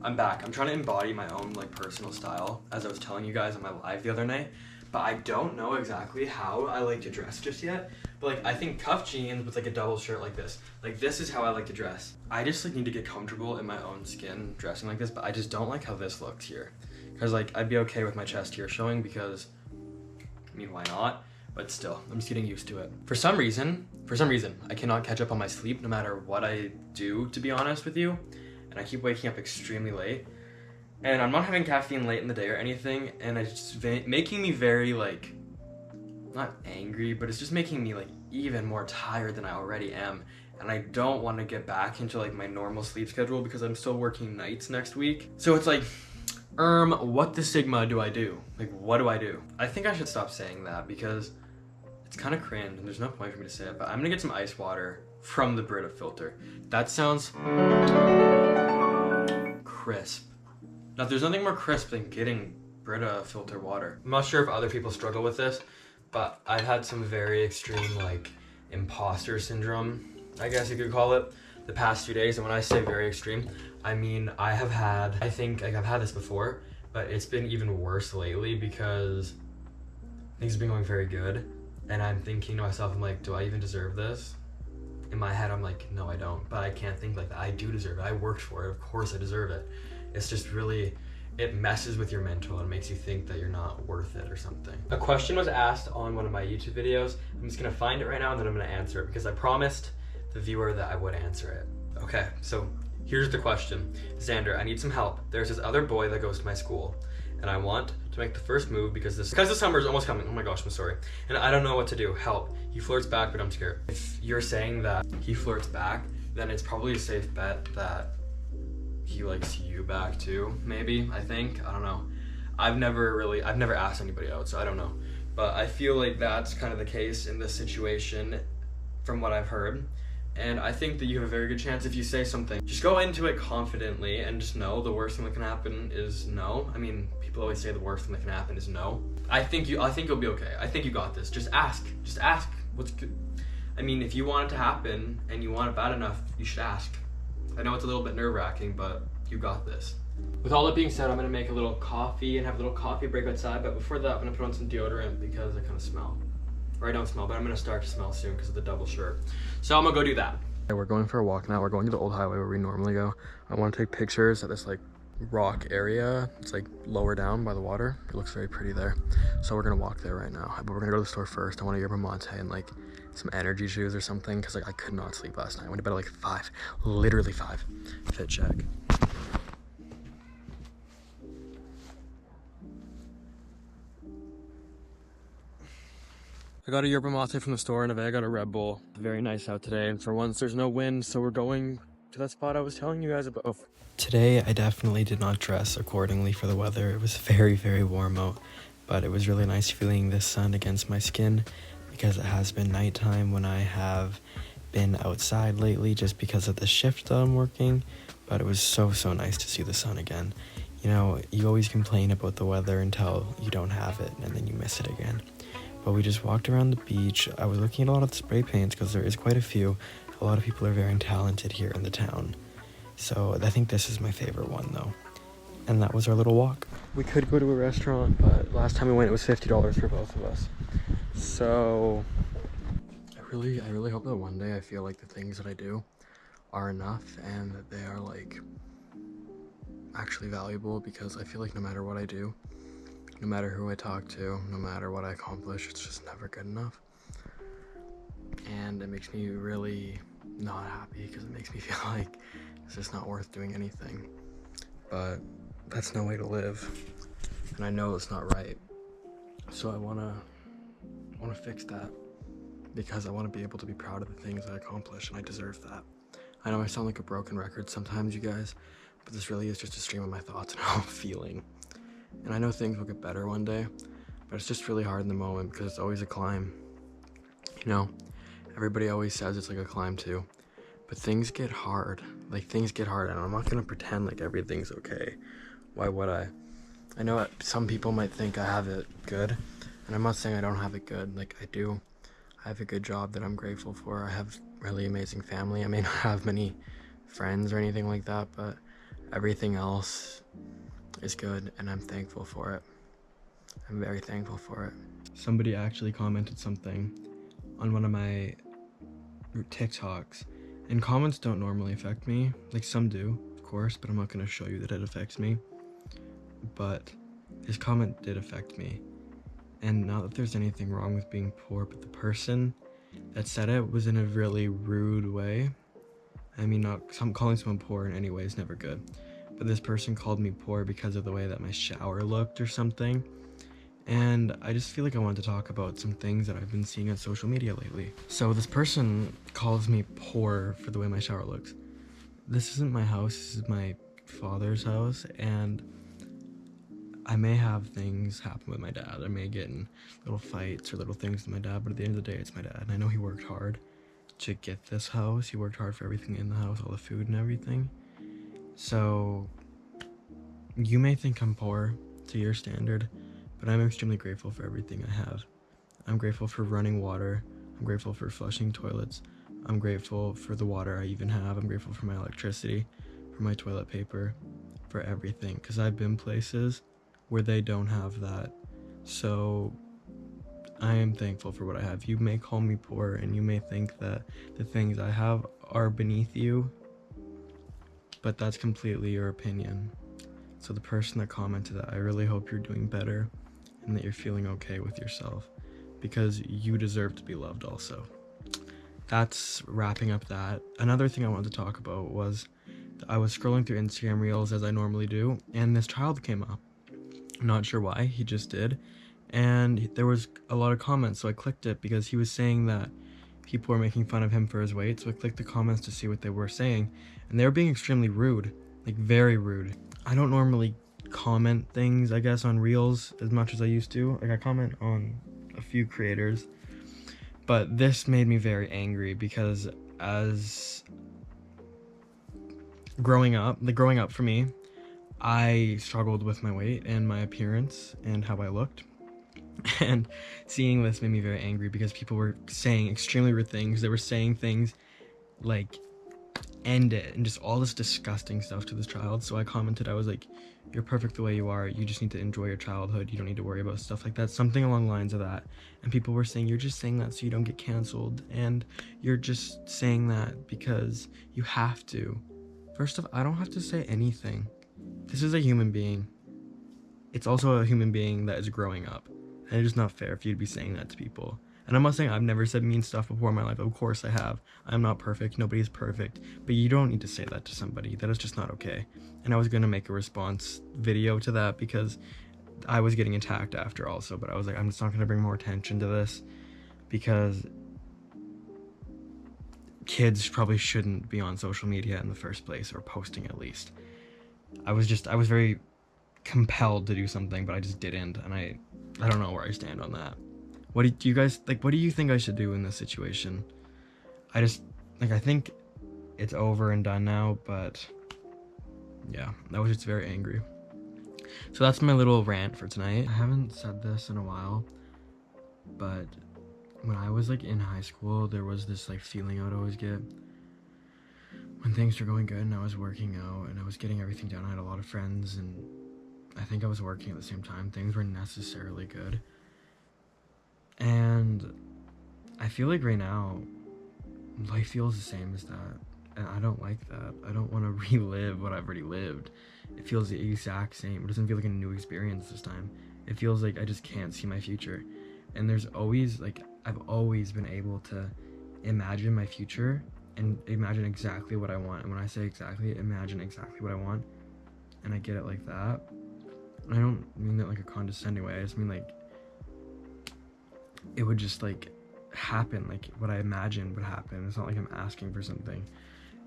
I'm back. I'm trying to embody my own like personal style, as I was telling you guys on my live the other night. But I don't know exactly how I like to dress just yet. But like, I think cuff jeans with like a double shirt like this is how I like to dress. I just like need to get comfortable in my own skin dressing like this, but I just don't like how this looks here. Cause like, I'd be okay with my chest here showing because, I mean, why not? But still, I'm just getting used to it. For some reason, I cannot catch up on my sleep no matter what I do, to be honest with you. And I keep waking up extremely late. And I'm not having caffeine late in the day or anything, and it's just making me very, like, not angry, but it's just making me, like, even more tired than I already am. And I don't want to get back into, like, my normal sleep schedule because I'm still working nights next week. So it's like, what the sigma do I do? Like, what do I do? I think I should stop saying that because it's kind of cringe, and there's no point for me to say it, but I'm gonna get some ice water from the Brita filter. That sounds crisp. Now, there's nothing more crisp than getting Brita filter water. I'm not sure if other people struggle with this, but I've had some very extreme, like, imposter syndrome, I guess you could call it, the past few days. And when I say very extreme, I mean, I think like I've had this before, but it's been even worse lately because things have been going very good. And I'm thinking to myself, I'm like, do I even deserve this? In my head, I'm like, no, I don't. But I can't think like that. I do deserve it. I worked for it. Of course I deserve it. It's just really, it messes with your mental and makes you think that you're not worth it or something. A question was asked on one of my YouTube videos. I'm just gonna find it right now and then I'm gonna answer it because I promised the viewer that I would answer it. Okay, so here's the question. Xander, I need some help. There's this other boy that goes to my school and I want to make the first move because the summer is almost coming. Oh my gosh, I'm sorry. And I don't know what to do. Help. He flirts back, but I'm scared. If you're saying that he flirts back, then it's probably a safe bet that he likes you back too, maybe, I think. I don't know. I've never asked anybody out, so I don't know. But I feel like that's kind of the case in this situation from what I've heard. And I think that you have a very good chance if you say something. Just go into it confidently and just know the worst thing that can happen is no. I mean, people always say the worst thing that can happen is no. I think you'll be okay. I think you got this. Just ask. Just ask. What's good? I mean, if you want it to happen and you want it bad enough, you should ask. I know it's a little bit nerve-wracking, but you got this. With all that being said, I'm gonna make a little coffee and have a little coffee break outside, but before that, I'm gonna put on some deodorant because I kind of smell. Or I don't smell, but I'm gonna start to smell soon because of the double shirt. So I'm gonna go do that. Okay, we're going for a walk now. We're going to the old highway where we normally go. I wanna take pictures at this like rock area. It's like lower down by the water. It looks very pretty there. So we're gonna walk there right now. But we're gonna go to the store first. I wanna get Vermonte and like some energy shoes or something because like I could not sleep last night. I went to bed at like 5, literally 5. Fit check. I got a yerba mate from the store and I got a Red Bull. Very nice out today, and for once there's no wind, so we're going to that spot I was telling you guys about. Today I definitely did not dress accordingly for the weather. It was very, very warm out, but it was really nice feeling the sun against my skin because it has been nighttime when I have been outside lately just because of the shift that I'm working, but it was so nice to see the sun again. You know, you always complain about the weather until you don't have it and then you miss it again. But we just walked around the beach. I was looking at a lot of the spray paints because there is quite a few. A lot of people are very talented here in the town. So I think this is my favorite one though. And that was our little walk. We could go to a restaurant, but last time we went it was $50 for both of us. So I really hope that one day I feel like the things that I do are enough and that they are like actually valuable, because I feel like no matter what I do, no matter who I talk to, no matter what I accomplish, it's just never good enough. And it makes me really not happy because it makes me feel like it's just not worth doing anything. But that's no way to live. And I know it's not right. So I wanna fix that because I want to be able to be proud of the things I accomplish, and I deserve that. I know I sound like a broken record sometimes, you guys, but this really is just a stream of my thoughts and how I'm feeling. And I know things will get better one day, but it's just really hard in the moment because it's always a climb. You know, everybody always says it's like a climb too, but things get hard. Like, things get hard, and I'm not gonna pretend like everything's okay. Why would I? I know some people might think I have it good, and I'm not saying I don't have it good. Like, I do. I have a good job that I'm grateful for. I have really amazing family. I may not have many friends or anything like that, but Everything else is good, and I'm thankful for it. I'm very thankful for it. Somebody actually commented something on one of my TikToks, and comments don't normally affect me. Like, some do, of course, but I'm not going to show you that it affects me. But his comment did affect me. And not that there's anything wrong with being poor, but the person that said it was in a really rude way. I mean, calling someone poor in any way is never good. But this person called me poor because of the way that my shower looked or something. And I just feel like I wanted to talk about some things that I've been seeing on social media lately. So this person calls me poor for the way my shower looks. This isn't my house, this is my father's house, and I may have things happen with my dad. I may get in little fights or little things with my dad, but at the end of the day, it's my dad. And I know he worked hard to get this house. He worked hard for everything in the house, all the food and everything. So you may think I'm poor to your standard, but I'm extremely grateful for everything I have. I'm grateful for running water. I'm grateful for flushing toilets. I'm grateful for the water I even have. I'm grateful for my electricity, for my toilet paper, for everything. Because I've been places where they don't have that. So I am thankful for what I have. You may call me poor, and you may think that the things I have are beneath you, but that's completely your opinion. So the person that commented that, I really hope you're doing better and that you're feeling okay with yourself, because you deserve to be loved also. That's wrapping up that. Another thing I wanted to talk about was I was scrolling through Instagram Reels as I normally do, and this child came up. I'm not sure why, he just did. And there was a lot of comments, so I clicked it because he was saying that people were making fun of him for his weight. So I clicked the comments to see what they were saying, and they were being extremely rude, like very rude. I don't normally comment things, I guess, on Reels as much as I used to. Like, I comment on a few creators, but this made me very angry because as growing up for me, I struggled with my weight and my appearance and how I looked. And seeing this made me very angry because people were saying extremely rude things. They were saying things like, end it, and just all this disgusting stuff to this child. So I commented, I was like, you're perfect the way you are. You just need to enjoy your childhood. You don't need to worry about stuff like that. Something along the lines of that. And people were saying, you're just saying that so you don't get canceled. And you're just saying that because you have to. First off, I don't have to say anything. This is a human being. It's also a human being that is growing up. And it is not fair for you to be saying that to people. And I'm not saying I've never said mean stuff before in my life. Of course I have. I'm not perfect. Nobody's perfect. But you don't need to say that to somebody. That is just not okay. And I was going to make a response video to that because I was getting attacked after also. But I was like, I'm just not going to bring more attention to this because kids probably shouldn't be on social media in the first place, or posting at least. I was very compelled to do something, but I just didn't. And I don't know where I stand on that. What do you guys like? What do you think I should do in this situation? I think it's over and done now, but yeah, I was just very angry. So that's my little rant for tonight. I haven't said this in a while, but when I was like in high school, there was this like feeling I would always get when things were going good and I was working out and I was getting everything done. I had a lot of friends and I think I was working at the same time. Things were necessarily good. And I feel like right now, life feels the same as that. And I don't like that. I don't want to relive what I've already lived. It feels the exact same. It doesn't feel like a new experience this time. It feels like I just can't see my future. And there's always, like, I've always been able to imagine my future and imagine exactly what I want. And when I say exactly, imagine exactly what I want. And I get it like that. And I don't mean that like a condescending way. I just mean like, it would just like happen, like what I imagined would happen. It's not like I'm asking for something.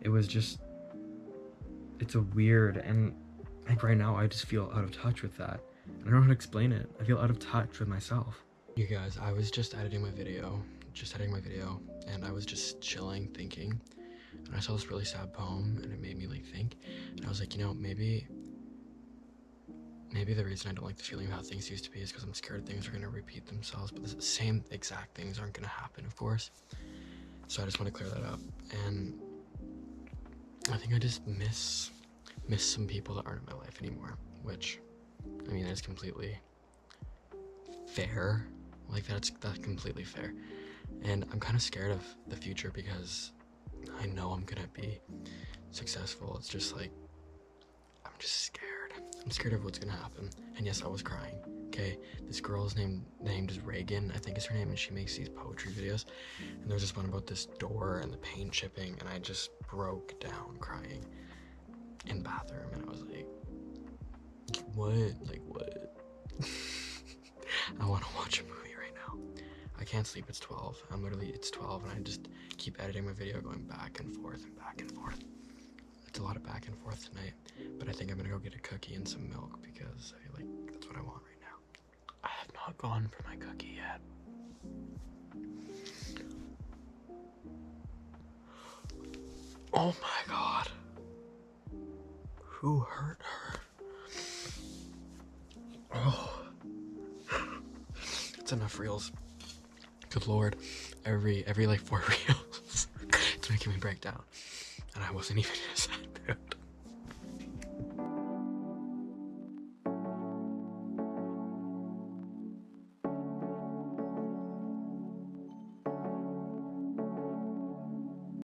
It was just, it's a weird, and like right now I just feel out of touch with that. I don't know how to explain it. I feel out of touch with myself. You guys, I was just editing my video, and I was just chilling, thinking, and I saw this really sad poem, and it made me like think, and I was like, you know, maybe the reason I don't like the feeling of how things used to be is because I'm scared things are going to repeat themselves, but the same exact things aren't going to happen, of course. So I just want to clear that up. And I think I just miss miss some people that aren't in my life anymore, which, I mean, is completely fair. Like, that's completely fair. And I'm kind of scared of the future because I know I'm gonna be successful. It's just like, I'm just scared. I'm scared of what's gonna happen. And yes, I was crying. Okay, this girl's named is Reagan, I think is her name, and she makes these poetry videos. And there's this one about this door and the paint chipping, and I just broke down crying in the bathroom, and I was like, what? Like, what? I want to watch a movie right now. I can't sleep. It's 12. It's 12, and I just keep editing my video, going back and forth and back and forth. It's a lot of back and forth tonight, but I think I'm gonna go get a cookie and some milk because I feel like that's what I want right now. I have not gone for my cookie yet. Oh my god. Who hurt her? Oh. It's enough reels. Good lord. Every like 4 reels. It's making me break down. And I wasn't even in a sad mood.